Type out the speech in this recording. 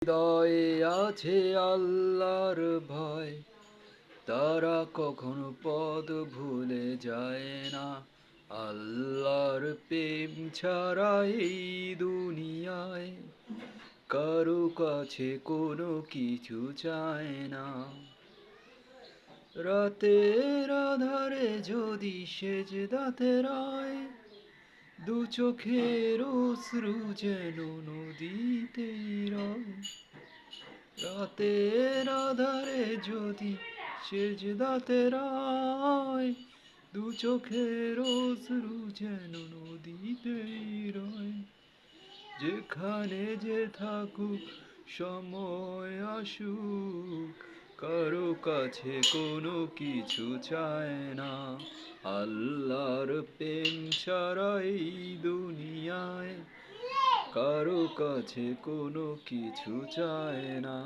হৃদয়ে আছে আল্লাহর ভয়, তারা কখনো পথ ভুলে যায় না। আল্লাহর প্রেম ছাড়া এই দুনিয়ায় কারো কাছে কোনো কিছু চায় না। রাতের আধারে যদি সেজদাতে রায়, দু চোখের অশ্রু যেন নদীতেই রয়। রাতের আধারে যদি সেজদাতে রায়, দু চোখের অশ্রু যেন নদীতেই রয়। যেখানে যে থাকুক, সময় আসুক, কারো কাছে কোনো কিছু চায় না। আল্লাহর প্রেম ছাড়া এই দুনিয়ায় কারো কাছে কোনো কিছু চায় না।